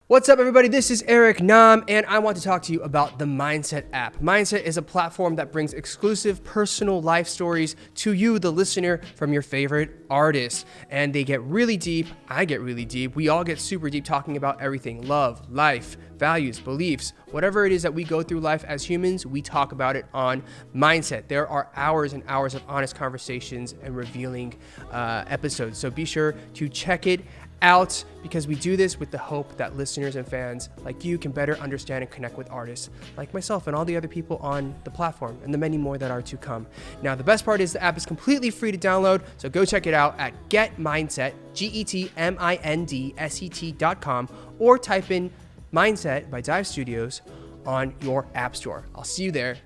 What's up, everybody? This is Eric Nam, and I want to talk to you about the Mindset app. Mindset is a platform that brings exclusive personal life stories to you, the listener, from your favorite artists. And they get really deep. I get really deep. We all get super deep talking about everything: love, life, values, beliefs, whatever it is that we go through life as humans, we talk about it on Mindset. There are hours and hours of honest conversations and revealing episodes. So be sure to check it out, because we do this with the hope that listeners and fans like you can better understand and connect with artists like myself and all the other people on the platform, and the many more that are to come. Now, the best part is the app is completely free to download, so go check it out at GetMindset, GetMindset.com, or type in Mindset by Dive Studios on your app store. I'll see you there.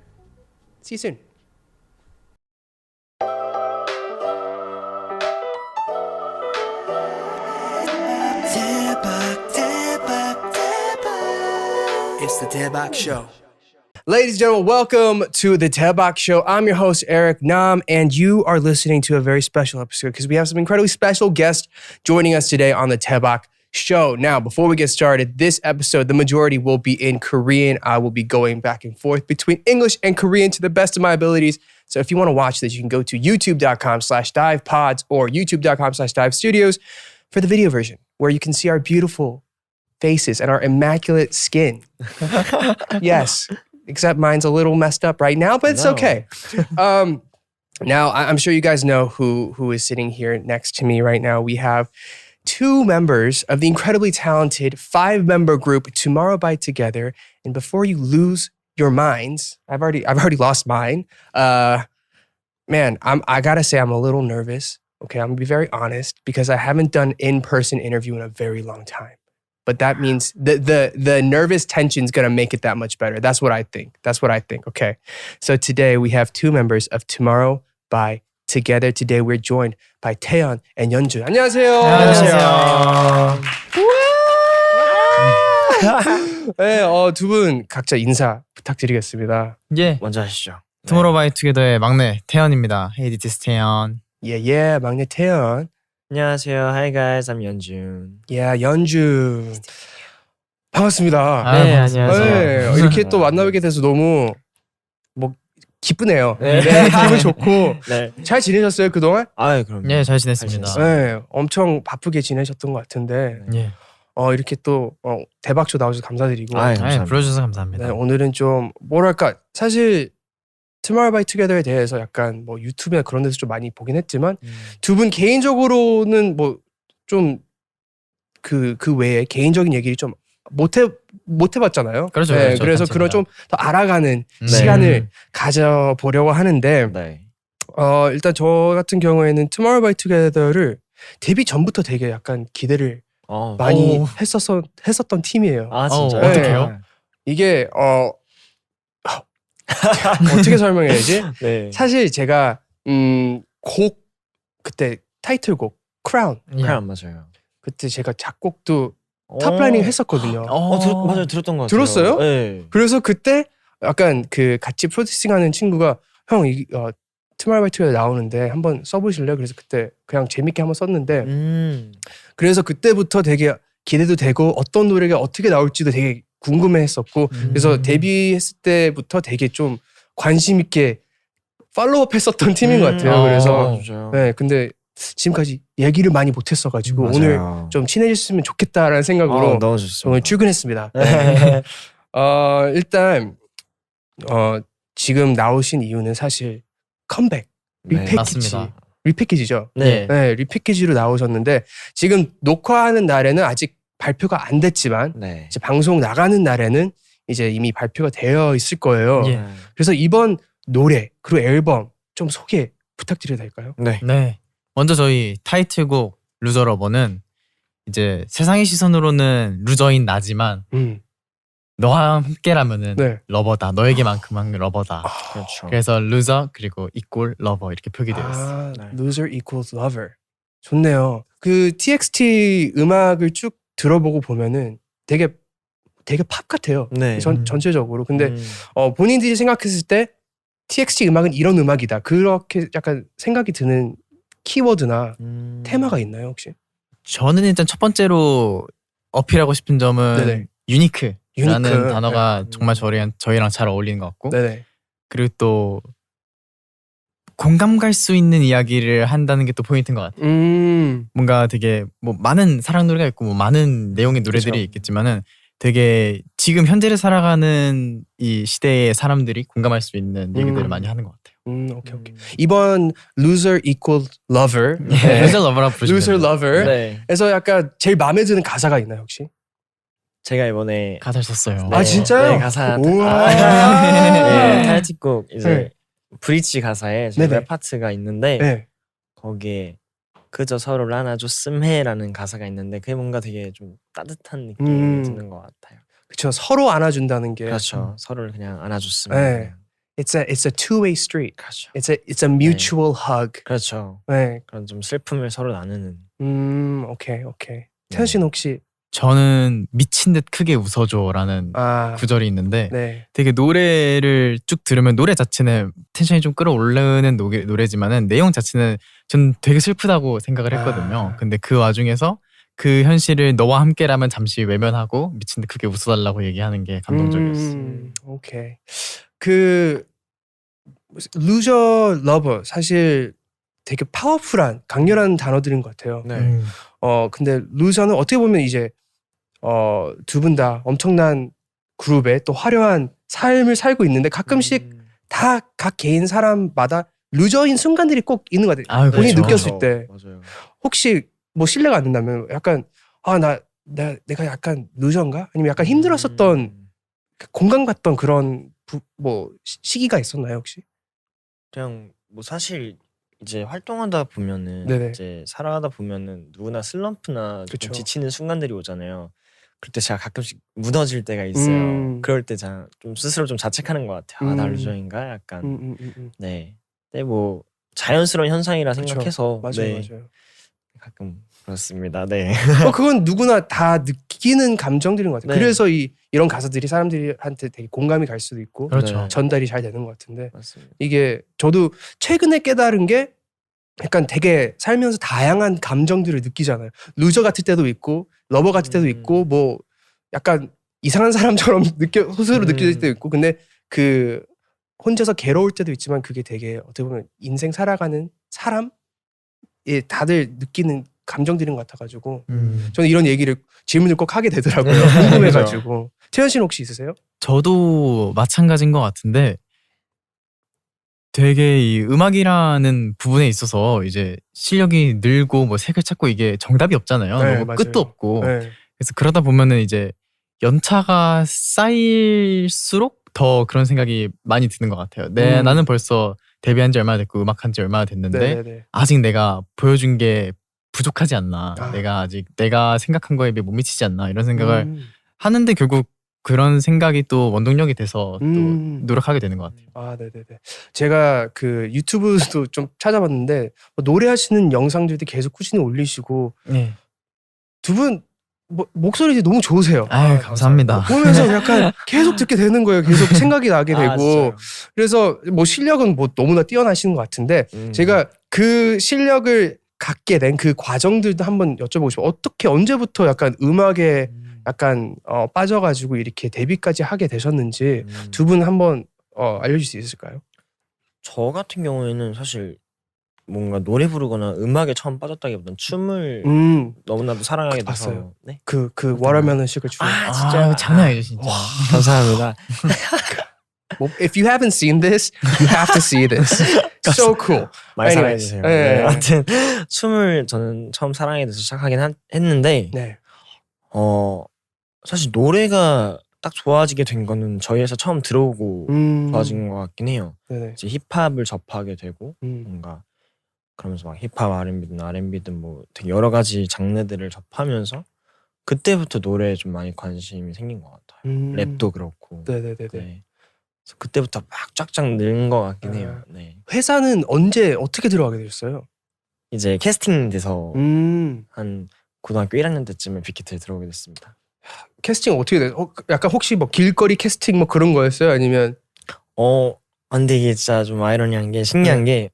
See you soon. It's the Daebak Show. Ladies and gentlemen, welcome to the Daebak Show. I'm your host, Eric Nam, and you are listening to a very special episode because we have some incredibly special guests joining us today on the Daebak Show. Now, before we get started, this episode, the majority will be in Korean. I will be going back and forth between English and Korean to the best of my abilities. So if you want to watch this, you can go to youtube.com/divepods or youtube.com/divestudios for the video version, where you can see our beautiful faces and our immaculate skin. Yes, except mine's a little messed up right now, but it's okay. Now, I'm sure you guys know who is sitting here next to me right now. We have two members of the incredibly talented 5-member group Tomorrow by Together. And before you lose your minds, I've already lost mine. Man, I gotta say I'm a little nervous. Okay, I'm gonna be very honest, because I haven't done in-person interview in a very long time. But that means the nervous tension's gonna make it that much better. That's what I think. Okay. So today we have two members of Tomorrow by Together. Today we're joined by Taeyeon and Yeonju. 안녕하세요. 안녕하세요. 네, 두 분 각자 인사 부탁드리겠습니다. 예, 먼저 하시죠. 투모로우바이투게더의 막내 태연입니다. Hey, this is 태연. 예, 막내 태연. 안녕하세요. Hi guys, I'm 연준. 예, 연주. 반갑습니다. 네, 반갑습니다. 안녕하세요. 네, 이렇게 또 만나뵙게 돼서 너무 기쁘네요. 네. 기분 좋고. 네. 잘 지내셨어요, 그동안? 아, 그럼요. 예, 잘 지냈습니다. 잘 네, 엄청 바쁘게 지내셨던 것 같은데 예, 이렇게 또 대박쇼 나오셔서 감사드리고 감사합니다. 불러주셔서 감사합니다. 네, 오늘은 좀 뭐랄까, 사실 Tomorrow by Together에 대해서 약간 뭐 유튜브나 그런 데서 좀 많이 보긴 했지만 두 분 개인적으로는 뭐 좀 그 외에 개인적인 얘기를 좀 못 해봤잖아요. 그렇죠, 네, 그렇죠. 그래서 같이 그런 좀 더 알아가는 네. 시간을 가져보려고 하는데 네. 일단 저 같은 경우에는 Tomorrow by Together를 데뷔 전부터 되게 약간 기대를 많이 오. 했었던 팀이에요. 아, 진짜요? 어떡해요? 이게 어떻게 설명해야지? 네. 사실 제가 곡 그때 타이틀곡 크라운 예. 그럼 맞아요. 그때 제가 작곡도 탑라이닝 했었거든요. 맞아요. 들었던 것 같아요. 들었어요? 네. 그래서 그때 약간 그 같이 프로듀싱하는 친구가 형 Tomorrow by Together 나오는데 한번 써보실래요? 그래서 그때 그냥 재밌게 한번 썼는데 그래서 그때부터 되게 기대도 되고 어떤 노래가 어떻게 나올지도 되게 궁금해했었고 그래서 데뷔했을 때부터 되게 좀 관심 있게 팔로우업 했었던 팀인 것 같아요. 그래서 맞아요. 네, 근데 지금까지 얘기를 많이 못했어가지고 오늘 좀 친해졌으면 좋겠다라는 생각으로 너무 좋습니다. 오늘 출근했습니다. 네. 일단 지금 나오신 이유는 사실 컴백, 리패키지, 맞습니다. 리패키지죠. 네. 네, 리패키지로 나오셨는데 지금 녹화하는 날에는 아직 발표가 안 됐지만 네. 이제 방송 나가는 날에는 이제 이미 발표가 되어 있을 거예요. 예. 그래서 이번 노래 그리고 앨범 좀 소개 부탁드려도 될까요? 네. 네, 먼저 저희 타이틀곡 루저 러버는 이제 세상의 시선으로는 루저인 나지만 너와 함께라면은 네. 러버다. 너에게만큼은 러버다. 그렇죠. 그래서 루저 그리고 이꼴 러버 이렇게 표기되어 있어요. 네. Loser equals lover. 좋네요. 그 TXT 음악을 쭉 들어보고 보면은 되게 팝 같아요. 네. 전체적으로. 근데 본인들이 생각했을 때 TXT 음악은 이런 음악이다. 그렇게 약간 생각이 드는 키워드나 테마가 있나요 혹시? 저는 일단 첫 번째로 어필하고 싶은 점은 네네. 유니크라는 유니크. 단어가 네. 정말 저희랑 잘 어울리는 것 같고 네네. 그리고 또 공감 갈 수 있는 이야기를 한다는 게 또 포인트인 것 같아요. 뭔가 되게 뭐 많은 사랑 노래가 있고 뭐 많은 내용의 노래들이 그쵸. 있겠지만은 되게 지금 현재를 살아가는 이 시대의 사람들이 공감할 수 있는 얘기들을 많이 하는 것 같아요. 오케이. 이번 Loser Equal Lover. 네. Loser Lover라고 부르시면 Loser 됩니다. Lover. 네. 에서 약간 제일 마음에 드는 가사가 있나요 혹시? 제가 이번에 가사를 썼어요. 아, 진짜요? 네, 가사 우와. 네, 타이틀곡 이제 네. 브릿지 가사에 제 네네. 랩 파트가 있는데 네. 거기에 그저 서로를 안아줬음 해라는 가사가 있는데 그게 뭔가 되게 좀 따뜻한 느낌이 드는 것 같아요. 그렇죠. 서로 안아준다는 게. 그렇죠. 서로를 그냥 안아줬으면. 네. It's a two-way street. 그렇죠. It's a mutual hug. 그렇죠. 네. 그런 좀 슬픔을 서로 나누는. 오케이. 태현 씨는 혹시 저는 미친 듯 크게 웃어줘라는 구절이 있는데 네. 되게 노래를 쭉 들으면 노래 자체는 텐션이 좀 끌어올르는 노래지만은 내용 자체는 전 되게 슬프다고 생각을 했거든요. 근데 그 와중에서 그 현실을 너와 함께라면 잠시 외면하고 미친 듯 크게 웃어달라고 얘기하는 게 감동적이었어요. 오케이. 그 Loser Lover 사실 되게 파워풀한 강렬한 단어들인 것 같아요. 네. 근데 루저는 어떻게 보면 이제 두 분 다 엄청난 그룹에 또 화려한 삶을 살고 있는데 가끔씩 다 각 개인 사람마다 루저인 순간들이 꼭 있는 것 같아요. 본인이 그렇죠. 느꼈을 때 맞아요. 혹시 뭐 실례가 안 된다면 약간 내가 약간 루저인가? 아니면 약간 힘들었었던 공감 갔던 그런 뭐 시기가 있었나요 혹시? 그냥 뭐 사실 이제 활동하다 보면은 네네. 이제 살아가다 보면은 누구나 슬럼프나 좀 그쵸. 지치는 순간들이 오잖아요. 그때 제가 가끔씩 무너질 때가 있어요. 그럴 때 좀 스스로 좀 자책하는 것 같아요. 나 루저인가? 약간. 네. 근데 뭐 자연스러운 현상이라 그쵸. 생각해서 맞아요. 가끔 그렇습니다. 네. 그건 누구나 다 느끼는 감정들인 것 같아요. 네. 그래서 이런 가사들이 사람들한테 되게 공감이 갈 수도 있고 그렇죠. 네. 전달이 잘 되는 것 같은데 맞습니다. 이게 저도 최근에 깨달은 게 약간 되게 살면서 다양한 감정들을 느끼잖아요. 루저 같을 때도 있고 러버 같을 때도 있고 뭐 약간 이상한 사람처럼 스스로 느껴질 때도 있고 근데 그 혼자서 괴로울 때도 있지만 그게 되게 어떻게 보면 인생 살아가는 사람이 다들 느끼는 감정들인 것 같아가지고 저는 이런 얘기를 질문을 꼭 하게 되더라고요. 궁금해가지고. 태연 씨는 혹시 있으세요? 저도 마찬가지인 것 같은데 되게 이 음악이라는 부분에 있어서 이제 실력이 늘고 뭐 색을 찾고 이게 정답이 없잖아요. 네, 너무 맞아요. 끝도 없고 네. 그래서 그러다 보면은 이제 연차가 쌓일수록 더 그런 생각이 많이 드는 것 같아요. 나는 벌써 데뷔한 지 얼마나 됐고 음악한 지 얼마나 됐는데 네네네. 아직 내가 보여준 게 부족하지 않나. 아. 내가 아직 내가 생각한 거에 비해 못 미치지 않나 이런 생각을 하는데 결국 그런 생각이 또 원동력이 돼서 또 노력하게 되는 것 같아요. 아, 네네네. 제가 그 유튜브도 좀 찾아봤는데 노래하시는 영상들도 계속 꾸준히 올리시고 네. 두 분 목소리도 너무 좋으세요. 아유 감사합니다. 보면서 약간 계속 듣게 되는 거예요. 계속 생각이 나게 되고. 진짜요? 그래서 뭐 실력은 뭐 너무나 뛰어나시는 것 같은데 제가 그 실력을 갖게 된 그 과정들도 한번 여쭤보고 싶어요. 어떻게 언제부터 약간 음악에 약간 빠져가지고 이렇게 데뷔까지 하게 되셨는지 두 분 한번 알려줄 수 있을까요? 저 같은 경우에는 사실 뭔가 노래 부르거나 음악에 처음 빠졌다기보다는 춤을 너무나도 사랑하게 돼서. 봤어요. 네? 그 워터멜론 슈거 춤. 진짜? 장난 아니죠 진짜. 감사합니다. If you haven't seen this, you have to see this. So cool. 많이 Anyways, 사랑해주세요. 네. 네. 아무튼 춤을 저는 처음 사랑하게 돼서 시작하긴 했는데 네. 사실 노래가 딱 좋아지게 된 거는 저희 회사 처음 들어오고 좋아진 것 같긴 해요. 네네. 이제 힙합을 접하게 되고 음. 뭔가 그러면서 막 힙합 R&B든 뭐 되게 여러 가지 장르들을 접하면서 그때부터 노래에 좀 많이 관심이 생긴 것 같아요. 랩도 그렇고. 네네네네. 네. 그래서 그때부터 막 쫙쫙 는 것 같긴 해요. 네. 회사는 언제 어떻게 들어가게 되셨어요? 이제 캐스팅 돼서 음. 한 고등학교 1학년 때쯤에 빅히트에 들어오게 됐습니다. 캐스팅 어떻게 돼요? 약간 혹시 뭐 길거리 캐스팅 뭐 그런 거였어요? 아니면 근데 이게 진짜 좀 아이러니한 게 신기한 게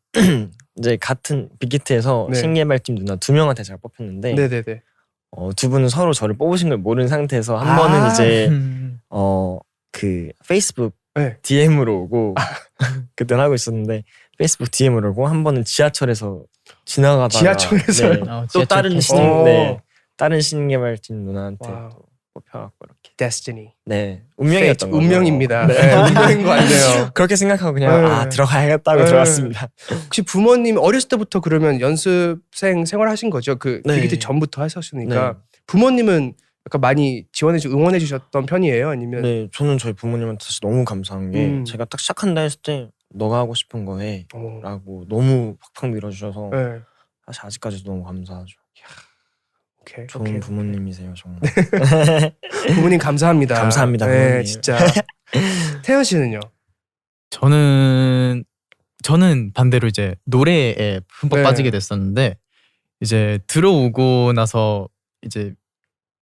이제 같은 빅히트에서 네. 신개발팀 누나 2명한테 제가 뽑혔는데 네네네. 두 분은 서로 저를 뽑으신 걸 모르는 상태에서 한 번은 이제 그 페이스북 네. DM으로 오고 그때는 하고 있었는데 페이스북 DM으로 오고 한 번은 지하철에서 지나가다가 지하철에서요? 네, 또 지하철 다른 캐스팅. 다른 신개발팀 누나한테 와우. 또 뽑혀갖고 이렇게 Destiny. 네 운명이었던 거죠. 운명입니다. 네. 네, 운명인 것 같네요. 그렇게 생각하고 그냥 네. 들어가야겠다고 네. 들어왔습니다. 혹시 부모님 어렸을 때부터 그러면 연습생 생활하신 거죠? 그 네. 빅히트 전부터 하셨으니까 네. 부모님은 약간 많이 응원해 주셨던 편이에요? 아니면 네, 저는 저희 부모님한테 사실 너무 감사한 게 제가 딱 시작한다 했을 때 너가 하고 싶은 거 해라고 너무 팍팍 밀어주셔서 네. 사실 아직까지도 너무 감사하죠. 오케이, 좋은 오케이. 부모님이세요 정말. 부모님 감사합니다. 감사합니다, 네, 부모님. 진짜. 태연 씨는요? 저는 반대로 이제 노래에 흠뻑 네. 빠지게 됐었는데 이제 들어오고 나서 이제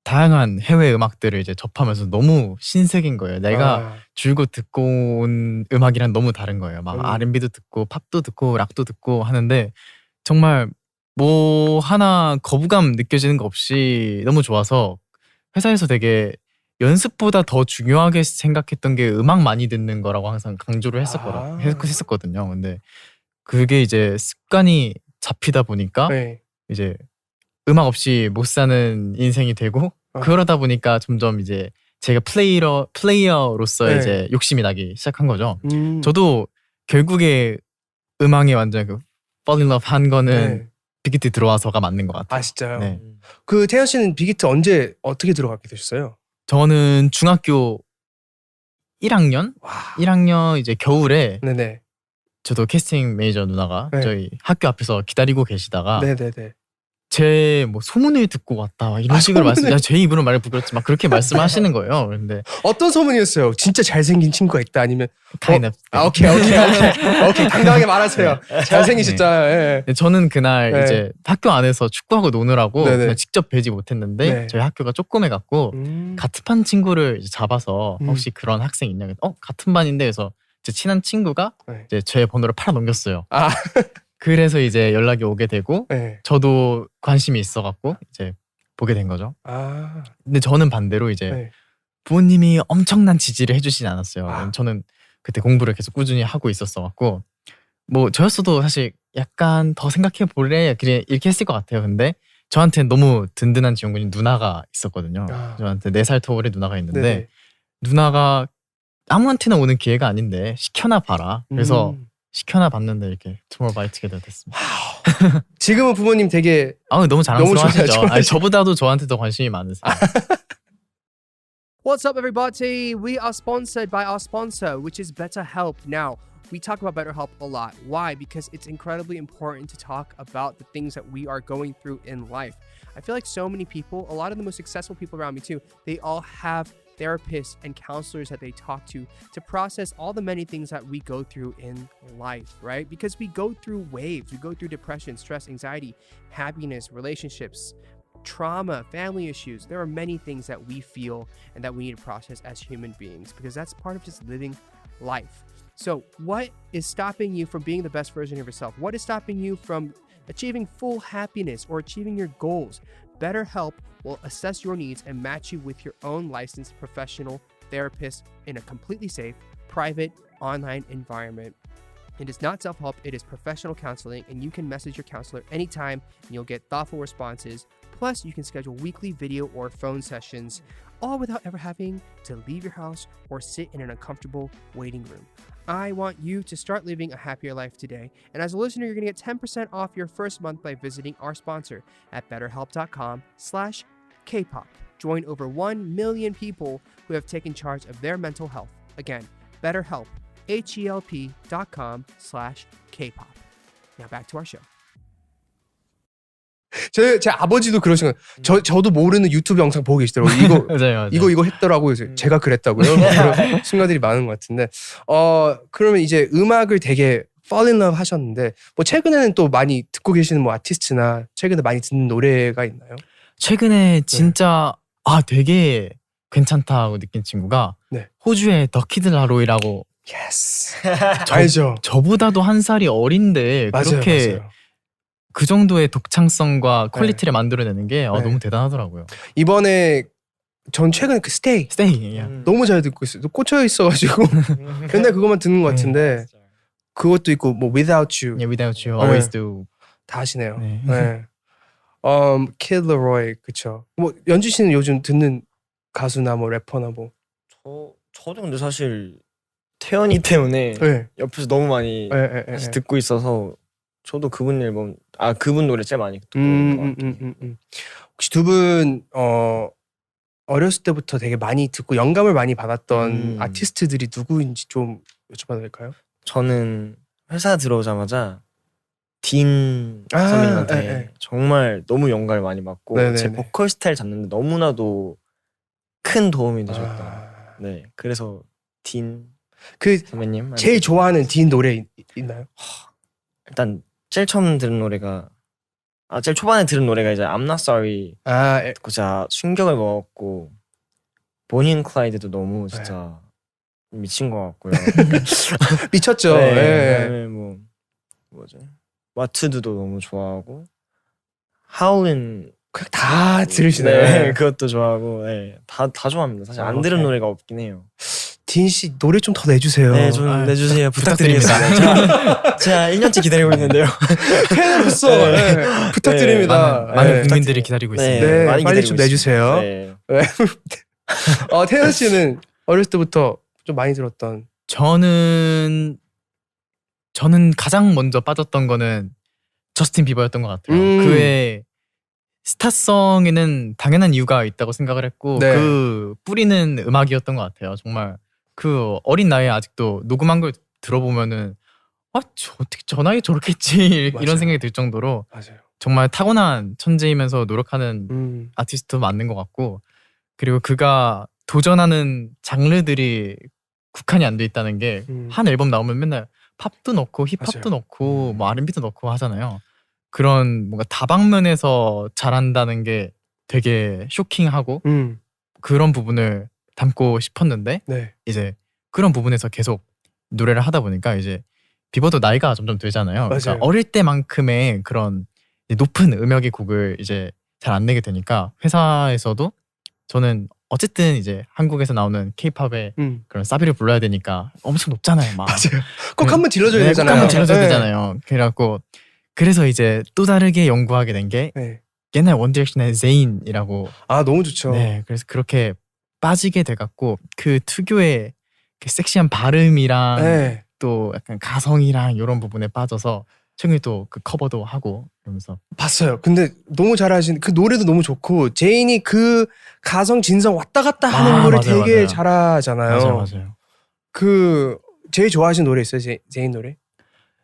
다양한 해외 음악들을 이제 접하면서 너무 신세계인 거예요. 내가 줄곧 듣고 온 음악이랑 너무 다른 거예요. 막 R&B도 듣고 팝도 듣고 락도 듣고 하는데 정말 뭐 하나 거부감 느껴지는 거 없이 너무 좋아서 회사에서 되게 연습보다 더 중요하게 생각했던 게 음악 많이 듣는 거라고 항상 강조를 했었거든요. 근데 그게 이제 습관이 잡히다 보니까 네. 이제 음악 없이 못 사는 인생이 되고 그러다 보니까 점점 이제 제가 플레이어로서 네. 이제 욕심이 나기 시작한 거죠. 저도 결국에 음악에 완전 그 fall in love 한 거는 네. 빅히트 들어와서가 맞는 것 같아요. 아 진짜요? 네. 그 태연 씨는 빅히트 언제 어떻게 들어가게 되셨어요? 저는 중학교 1학년? 와. 1학년 이제 겨울에 네네. 저도 캐스팅 매니저 누나가 네. 저희 학교 앞에서 기다리고 계시다가 네네네. 제 뭐 소문을 듣고 왔다 이런 식으로 제 입으로 말을 부끄럽지만 그렇게 말씀하시는 거예요. 근데 어떤 소문이었어요? 진짜 잘생긴 친구가 있다 아니면 kind of. 오케이 당당하게 말하세요. 잘생기셨잖아요. 예. 저는 그날 네. 이제 학교 안에서 축구하고 노느라고 네네. 그냥 직접 뵈지 못했는데 네. 저희 학교가 조그매갖고 같은 반 친구를 이제 잡아서 음. 혹시 그런 학생 있냐? 같은 반인데 그래서 제 친한 친구가 네. 이제 제 번호를 팔아 넘겼어요. 아. 그래서 이제 연락이 오게 되고 네. 저도 관심이 있어갖고 이제 보게 된 거죠. 아. 근데 저는 반대로 이제 네. 부모님이 엄청난 지지를 해주진 않았어요. 아. 저는 그때 공부를 계속 꾸준히 하고 있었어갖고 뭐 저였어도 사실 약간 더 생각해 볼래 이렇게 했을 것 같아요. 근데 저한테는 너무 든든한 지원군이 누나가 있었거든요. 아. 저한테 4살 터울의 누나가 있는데 네네. 누나가 아무한테나 오는 기회가 아닌데 시켜나 봐라. 그래서 시켜나 봤는데 이렇게 Tomorrow by Together 됐습니다. 지금은 부모님 되게 너무 자랑스러워하시죠. 좋아요. 아니, 저보다도 저한테 더 관심이 많으세요. What's up, everybody? We are sponsored by our sponsor, which is BetterHelp. Now, we talk about BetterHelp a lot. Why? Because it's incredibly important to talk about the things that we are going through in life. I feel like so many people, a lot of the most successful people around me too, they all have therapists and counselors that they talk to process all the many things that we go through in life, right? Because we go through waves, we go through depression, stress, anxiety, happiness, relationships, trauma, family issues. There are many things that we feel and that we need to process as human beings because that's part of just living life. So, what is stopping you from being the best version of yourself? What is stopping you from achieving full happiness or achieving your goals? BetterHelp will assess your needs and match you with your own licensed professional therapist in a completely safe, private, online environment. It is not self-help, it is professional counseling, and you can message your counselor anytime and you'll get thoughtful responses. Plus, you can schedule weekly video or phone sessions, all without ever having to leave your house or sit in an uncomfortable waiting room. I want you to start living a happier life today. And as a listener, you're going to get 10% off your first month by visiting our sponsor at betterhelp.com/Kpop. Join over 1 million people who have taken charge of their mental health. Again, BetterHelp, HELP.com/Kpop. Now back to our show. 제 아버지도 그러신 거예요. 저도 모르는 유튜브 영상 보고 계시더라고요. 이거 맞아요. 이거 했더라고요. 제가 그랬다고요. 그런 순간들이 많은 것 같은데. 그러면 이제 음악을 되게 fall in love 하셨는데 뭐 최근에는 또 많이 듣고 계시는 뭐 아티스트나 최근에 많이 듣는 노래가 있나요? 최근에 진짜 되게 괜찮다고 느낀 친구가 네. 호주의 더 키드 라로이라고. 예스. 알죠. 저보다도 한 살이 어린데 맞아요, 그렇게 맞아요. 그 정도의 독창성과 네. 퀄리티를 만들어내는 게 네. 너무 대단하더라고요. 이번에 전 최근에 그 스테이 스테이. 너무 잘 듣고 있어요. 꽂혀 있어가지고 맨날 그것만 듣는 것 같은데 그것도 있고 뭐 Without You Yeah, without you, 네. always do. 다 하시네요. 네. 네. Kid Laroi 그쵸. 뭐 연주 씨는 요즘 듣는 가수나 뭐 래퍼나 뭐. 저도 근데 사실 태연이 때문에 네. 옆에서 너무 많이 네, 네, 다시 네. 듣고 있어서 저도 그분 앨범 그분 노래 제일 많이 듣고 있는 것 같아요. 혹시 두 분 어렸을 때부터 되게 많이 듣고 영감을 많이 받았던 아티스트들이 누구인지 좀 여쭤봐도 될까요? 저는 회사 들어오자마자 딘 선배님한테 네. 정말 너무 영감을 많이 받고 네네네. 제 보컬 스타일 잡는데 너무나도 큰 도움이 되셨던. 네, 그래서 딘 그 선배님 제일 좋아하는 딘 노래 있나요? 일단 제일 처음 들은 노래가 제일 초반에 들은 노래가 이제 I'm Not Sorry 듣고 진짜 충격을 먹었고 보니 앤 클라이드도 너무 진짜 미친 것 같고요. 미쳤죠. 네, 네. 그다음에 뭐 뭐죠? What to Do도 너무 좋아하고 Howlin' 다 들으시네요. 네, 그것도 좋아하고 다 좋아합니다. 사실 안 들은 오케이. 노래가 없긴 해요. 딘 씨 노래 좀 더 내주세요. 네, 좀 내주세요. 부탁드리겠습니다. 제가 1년째 기다리고 있는데요. 팬으로서 네. 네, 부탁드립니다. 많은 네. 국민들이 기다리고 네, 있습니다. 네, 많이 빨리 기다리고 좀 있습니다. 내주세요. 네. 태연 씨는 어렸을 때부터 좀 많이 들었던. 저는 가장 먼저 빠졌던 거는 저스틴 비버였던 것 같아요. 그의 스타성에는 당연한 이유가 있다고 생각을 했고 네. 그 뿌리는 음악이었던 것 같아요. 정말 그 어린 나이에 아직도 녹음한 걸 들어보면은 어떻게 저 나이에 저렇게 했지 맞아요. 이런 생각이 들 정도로 맞아요. 정말 타고난 천재이면서 노력하는 아티스트 맞는 것 같고 그리고 그가 도전하는 장르들이 국한이 안 돼 있다는 게 한 앨범 나오면 맨날 팝도 넣고 힙합도 맞아요. 넣고 뭐 R&B도 넣고 하잖아요. 그런 뭔가 다방면에서 잘한다는 게 되게 쇼킹하고 그런 부분을 담고 싶었는데 네. 이제 그런 부분에서 계속 노래를 하다 보니까 이제 비버도 나이가 점점 들잖아요. 그러니까 맞아요. 어릴 때만큼의 그런 높은 음역의 곡을 이제 잘 안 내게 되니까 회사에서도 저는 어쨌든 이제 한국에서 나오는 케이팝의 그런 사비를 불러야 되니까 엄청 높잖아요. 막. 맞아요. 꼭 한번 질러줘야 네, 되잖아요. 꼭 한번 질러줘야 네. 되잖아요. 그래갖고 그래서 이제 또 다르게 연구하게 된 게 네. 옛날 원디렉션의 제인이라고. 너무 좋죠. 네, 그래서 그렇게 빠지게 돼갖고 그 특유의 그 섹시한 발음이랑 네. 또 약간 가성이랑 이런 부분에 빠져서 최근에 또 그 커버도 하고 이러면서 봤어요. 근데 너무 잘하신 그 노래도 너무 좋고 제인이 그 가성 진성 왔다 갔다 하는 거를 맞아요, 되게 맞아요. 잘하잖아요. 맞아요. 그 제일 좋아하시는 노래 있어요? 제인 노래?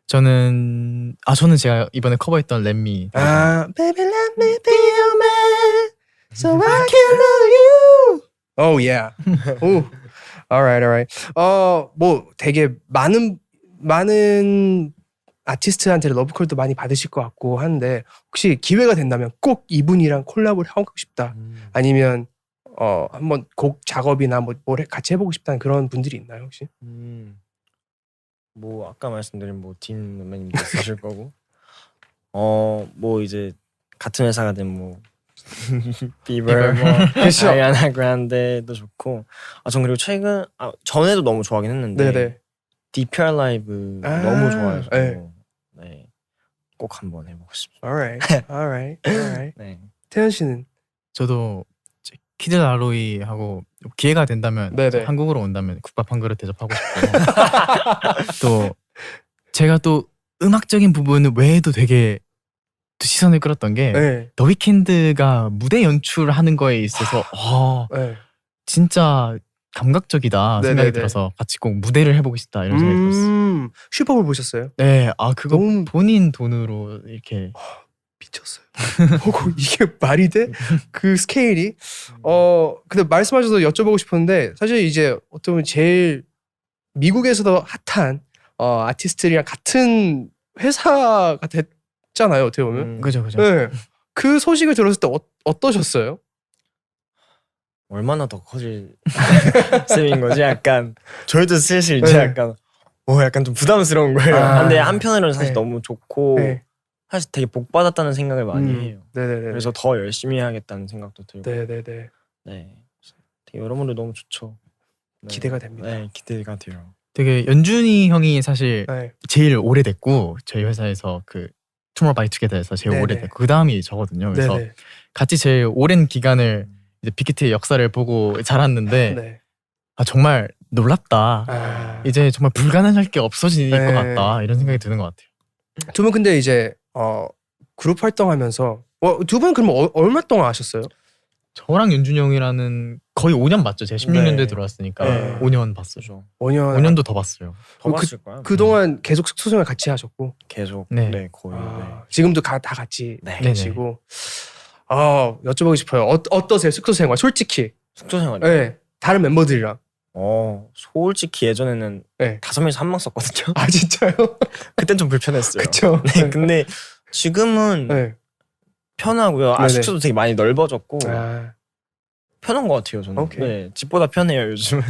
저는 제가 이번에 커버했던 렛미. Baby let me be your man so I can love you. Oh yeah. 오. Alright. 뭐 되게 많은 아티스트한테 러브콜도 많이 받으실 것 같고 하는데 혹시 기회가 된다면 꼭 이분이랑 콜라보를 하고 싶다. 아니면 한번 곡 작업이나 뭐 같이 해보고 싶다는 그런 분들이 있나요 혹시? 뭐 아까 말씀드린 뭐 딘 선배님도 있으실 거고 뭐 이제 같은 회사가 된 뭐 비버 뭐 그렇죠. 아리아나 그란데도 좋고 전 그리고 최근 전에도 너무 좋아하긴 했는데 네네. DPR 라이브 너무 좋아해서 네. 네. 꼭 한번 해보고 싶습니다. Alright. 네. 태연 씨는? 저도 키드 라로이하고 기회가 된다면 네네. 한국으로 온다면 국밥 한 그릇 대접하고 싶고 또 제가 또 음악적인 부분 외에도 되게 또 시선을 끌었던 게 네. 더 위켄드가 무대 연출하는 거에 있어서 네. 진짜 감각적이다 생각이 네네네. 들어서 같이 꼭 무대를 해보고 싶다 이런 생각이 들었어요. 슈퍼볼 보셨어요? 네, 그거 너무 본인 돈으로 이렇게 미쳤어요. 보고 이게 말이 돼? 그 스케일이? 근데 말씀하셔서 여쭤보고 싶었는데 사실 이제 어떻게 보면 제일 미국에서도 핫한 아티스트들이랑 같은 회사가 됐잖아요. 어떻게 보면. 그죠. 네. 그 소식을 들었을 때 어떠셨어요? 얼마나 더 커질 셈인 거지? 약간 저희도 슬슬 이제 네. 약간 좀 부담스러운 거예요. 근데 한편으로는 사실 네. 너무 좋고 네. 사실 되게 복 받았다는 생각을 많이 해요. 네네네. 그래서 더 열심히 해야겠다는 생각도 들고. 네네네. 네, 되게 여러모로 너무 좋죠. 네. 기대가 됩니다. 네, 기대가 돼요. 되게 연준이 형이 사실 네. 제일 오래됐고 저희 회사에서 그 투모로우 바이 투게더에서 제일 네네. 오래됐고 그 다음이 저거든요. 그래서 네네. 같이 제일 오랜 기간을 이제 빅히트의 역사를 보고 자랐는데 네. 아 정말 놀랍다. 이제 정말 불가능할 게 없어질 네. 것 같다 이런 생각이 드는 것 같아요. 두 분 근데 이제 그룹 활동하면서 두 분 그럼 얼마 동안 하셨어요? 저랑 연준이 형이라는 거의 5년 봤죠. 제가 16년도에 네. 들어왔으니까 네. 5년 봤어요. 그죠. 5년. 5년도 더 봤어요. 더 그- 봤을 거야. 그동안 계속 숙소 생활 같이 하셨고 계속 네. 네, 거의. 지금도 다 같이 네. 계시고 여쭤보고 싶어요. 어떠세요? 숙소 생활 솔직히. 숙소 생활이. 네. 다른 멤버들이랑. 솔직히 예전에는 네. 5명이서 한 명 썼거든요. 아 진짜요? 그땐 좀 불편했어요. 그쵸. 네, 근데 지금은 네. 편하고요. 네네. 숙소도 되게 많이 넓어졌고 아, 편한 것 같아요. 저는. 오케이. 네, 집보다 편해요 요즘은.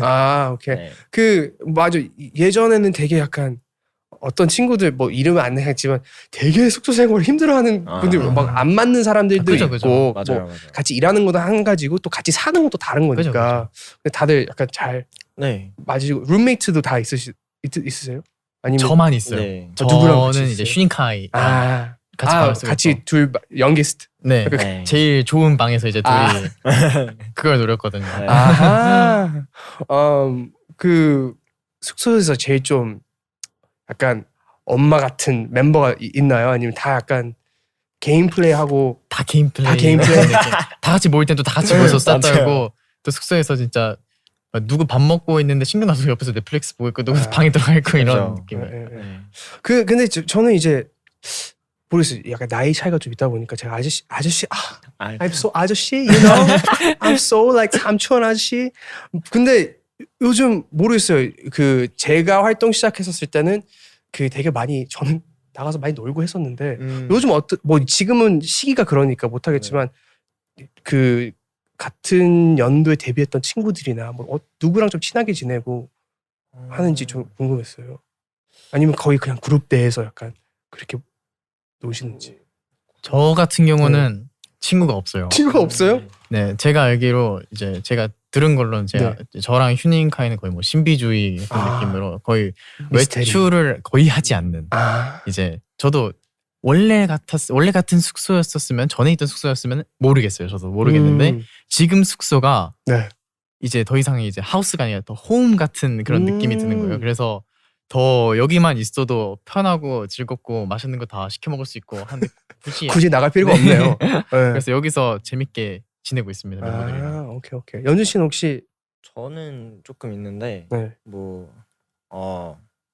오케이. 네. 맞아. 예전에는 되게 약간 어떤 친구들 뭐 이름은 안 내겠지만 되게 숙소 생활을 힘들어하는 분들 막 안 맞는 사람들도 그죠, 있고 그죠. 맞아요, 뭐 맞아요. 같이 일하는 것도 한 가지고 또 같이 사는 것도 다른 그죠, 거니까. 근데 다들 약간 잘 네. 맞으시고 룸메이트도 다 있으세요? 아니면 저만 있어요. 네. 누구랑 같이 저는 이제 있어요? 슈닝카이 같이 방을 쓰고 같이 있고. 둘 영게스트. 네. 네. 제일 좋은 방에서 이제 둘이 아. 그걸 노렸거든요. 네. 아하. 그 숙소에서 제일 좀 약간 엄마 같은 멤버가 있나요? 아니면 다 약간 개인 플레이하고 다 개인 플레이. 다 개인 플레이. 다 같이 모일 땐 또 다 같이 네, 모여서 싸 맞아요. 떨고 또 숙소에서 진짜 누구 밥 먹고 있는데 신경 나서 옆에서 넷플릭스 보고 있고 누구 아. 방에 들어가 있고 이런 그죠. 느낌을. 네. 근데 저는 이제 모르겠어요. 약간 나이 차이가 좀 있다 보니까 제가 아저씨 I'm so 아저씨, you know, I'm so like 삼촌 아저씨. 근데 요즘 모르겠어요. 그 제가 활동 시작했었을 때는 그 되게 많이 저는 나가서 많이 놀고 했었는데 요즘 뭐 지금은 시기가 그러니까 못하겠지만 그 같은 연도에 데뷔했던 친구들이나 뭐 누구랑 좀 친하게 지내고 하는지 좀 궁금했어요. 아니면 거의 그냥 그룹 내에서 약간 그렇게 노시는지. 저 같은 경우는 친구가 없어요. 친구가 없어요? 네, 제가 알기로 이제 제가 들은 걸로는 제가 저랑 휴닝카이는 거의 뭐 신비주의 같은 느낌으로 거의 미스테리. 외출을 거의 하지 않는. 이제 저도 원래 같은 숙소였었으면 전에 있던 숙소였으면 모르겠어요. 저도 모르겠는데 지금 숙소가 네. 이제 더 이상 이제 하우스가 아니라 더 홈 같은 그런 느낌이 드는 거예요. 그래서 더 여기만 있어도 편하고 즐겁고 맛있는 거 다 시켜 먹을 수 있고 한데 굳이 나갈 필요가 없네요. 네. 그래서 여기서 재밌게 지내고 있습니다. 멤버들이랑. 오케이. 연준 씨는 혹시 저는 조금 있는데 네. 뭐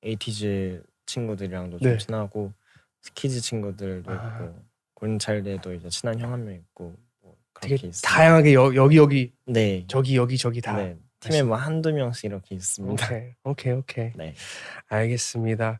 에이티즈 친구들이랑도 네. 좀 친하고 스키즈 친구들도 있고 골든차일드에도 이제 친한 형 한 명 있고 뭐 되게 그렇게 있어요. 다양하게 여기 네. 저기 다. 네. 팀에 뭐 한두 명씩 이렇게 있습니다. 오케이. 네. 알겠습니다.